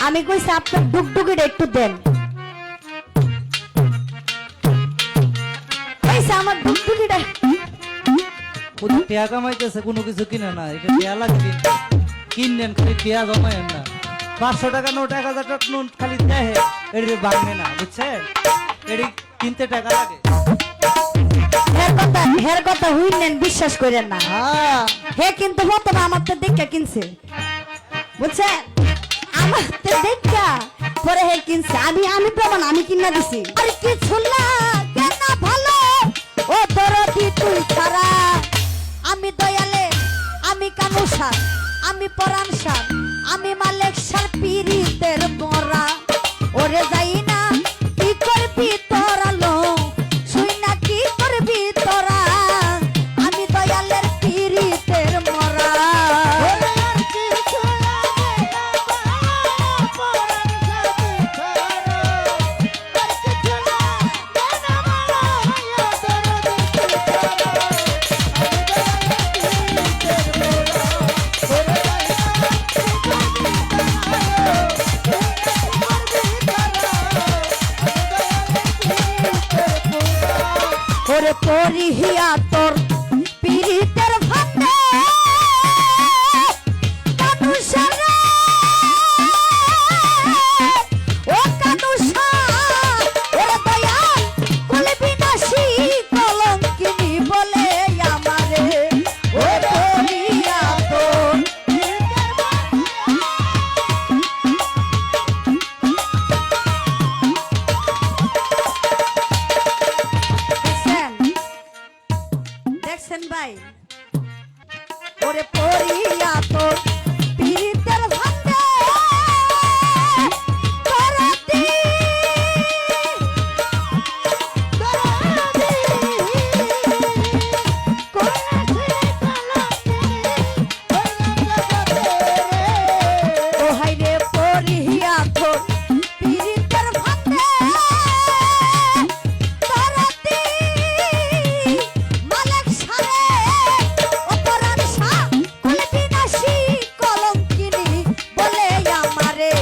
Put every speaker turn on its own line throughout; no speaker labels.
আমি কইছি আপনার ডুগডুগিটা একটু দেন। কইছে আমার ডুগডুগিটা
কোন টিয়া কামাইতেছে কোনো কিছু কিনে না, এটা টিয়া লাগে কিনেন খালি টিয়া জমায়েন না। 500 টাকা নোট 1000 টাকা নোট খালি দেহে এটি বাংনে না, বুঝছেন? এটি কিনতে টাকা লাগে।
হের কথা হইলেন বিশ্বাস করেন না। হে কিন্তু প্রথমে আমার তো দেখা কিনছে, বুঝছেন? আমার তো দেখা পরে হে কিনছে। আমি প্রমাণ আমি কিনা দিছি। আর কিছু না কেন ভালো ও দরদি তুই ছাড়া। আমি দয়ালে, আমি কানুসার, আমি পরাণ সার, আমি মালিক সার পীরিতের মরা। ওরে যাই না কি করবি তোরা লো, শুই না কি করবি তোরা। আমি দয়ালের পীরিতের মরা। ওরে পরিহিয়া তোর পীরিতের ভান্ডে কানুসারে ও কানুসা। ওরে দয়াল কুলে বিনাশী কলঙ্কিনী বলে আমারে। ও পরিহিয়া তোর দেখছেন ভাই। ওরে পরিয়া তোর পীরিতের ভান্ডে করতি ও হাইরে পরিয়া তোর পীরিতের ভান্ডে করতি মালিক সারে অপরাধ সা কুলে বিনাশী কলঙ্কিনী বলে আমারে।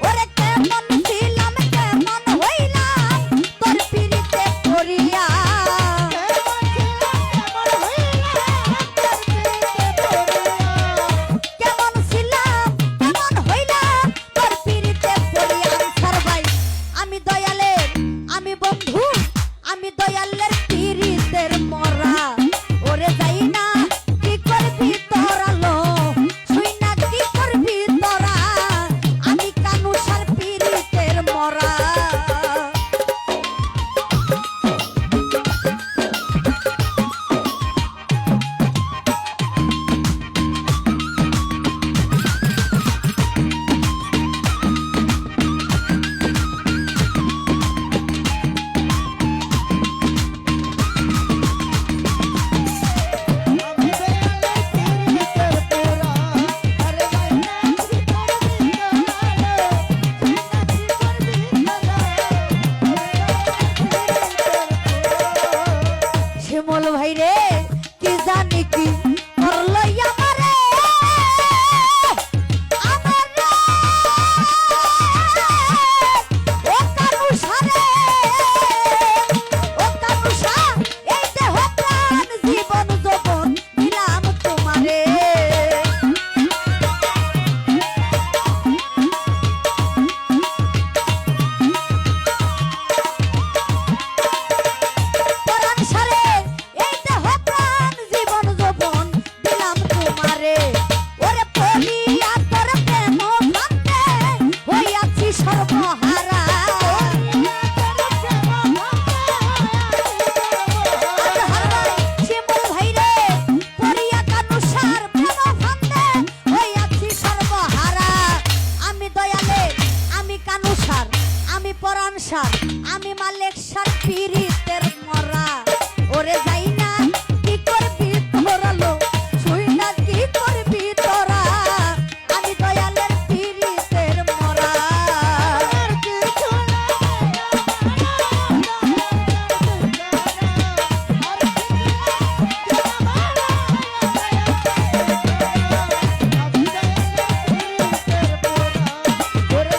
ওরে কেমন ছিলাম কেমন হইলাম তোর পীরিতে করিয়া। কেমন ছিলাম কেমন হইলাম তোর পীরিতে পড়িয়া। আনসার ভাই আমি দয়ালের, আমি বন্ধু, আমি দয়ালের পীরিতের মরা। ওরে যাই না কি করবি তোরা লো, শুই না কি করবি তোরা। আমি কানুসার পীরিতের মরা। শিমুল ভাই রে কি জানি কি করলো আমারে। আমারে ও কানুসা রে, ও কানুসা এই দেহ প্রাণ জীবন যৌবন দিলাম তোমারে। পরাণ সারে এই দেহ প্রাণ জীবন যৌবন দিলাম তোমারে। ওরে পড়িয়া তোর প্রেম ভান্ডে হইয়াছি সর্বহারা। শিমুল ভাই রে পড়িয়া কানুসার প্রেম ভান্ডে হইয়াছি সর্বহারা। আমি দয়ালে, আমি কানুসার, আমি পরাণ সার, আমি মালিক সার পীরিতের মরা। ওরে যাই না কি করবি তোরা লো, শুই না কি করবি তোরা। আমি দয়ালের পীরিতের মরা। ওরে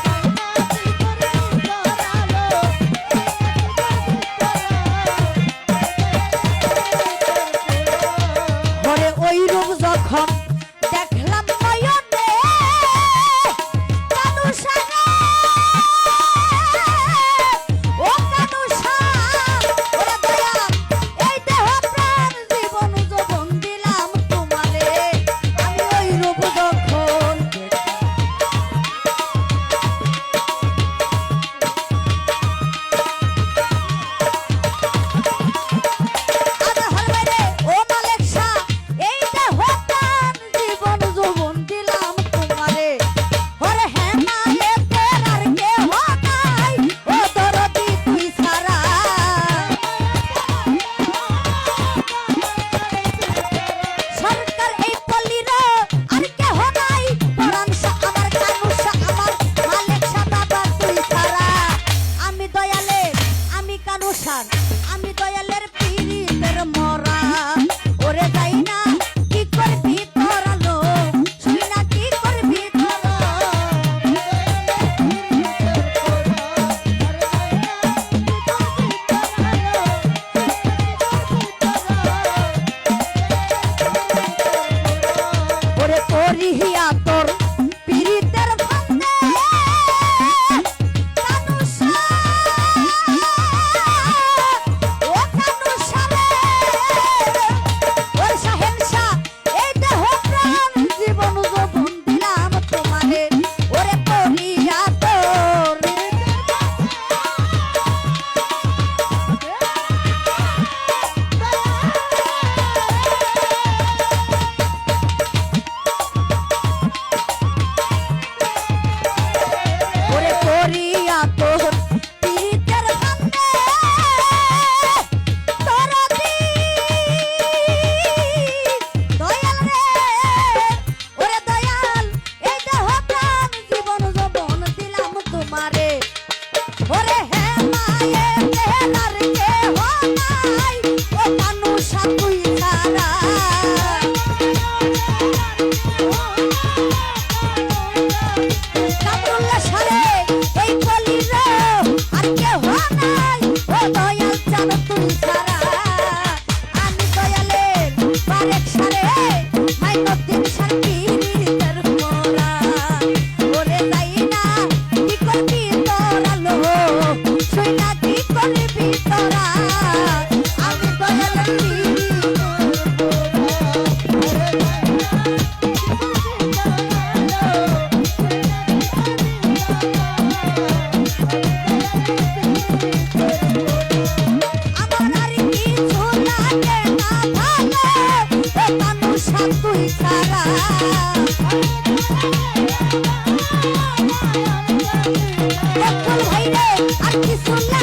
বকুল ভাই রে আর কিছু না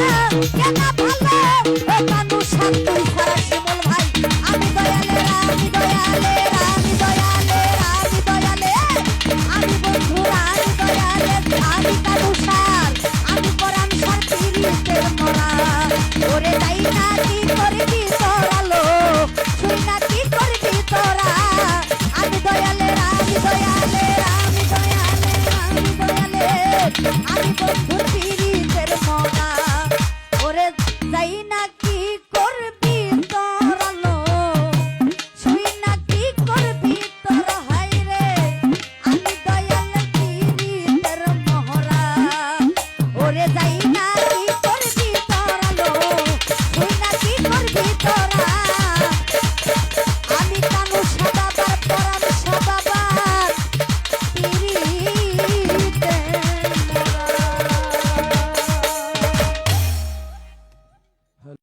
কেন ভালো ও কানু শান্তি ছাড়া শিমুল ভাই আমি দয়ালে আমি দয়ালে আমি দয়ালে আমি দয়ালে আমি বন্ধুরা আমি দয়ালে আমি কানু সার আমি পরাণ সার পিরিতে মরা ওরে যাই না কি করবি তোরালো শুই না কি করবি তোরা আমি দয়ালে আমি দয়ালে আমি দয়ালে আমি দয়ালে আমি বন্ধুর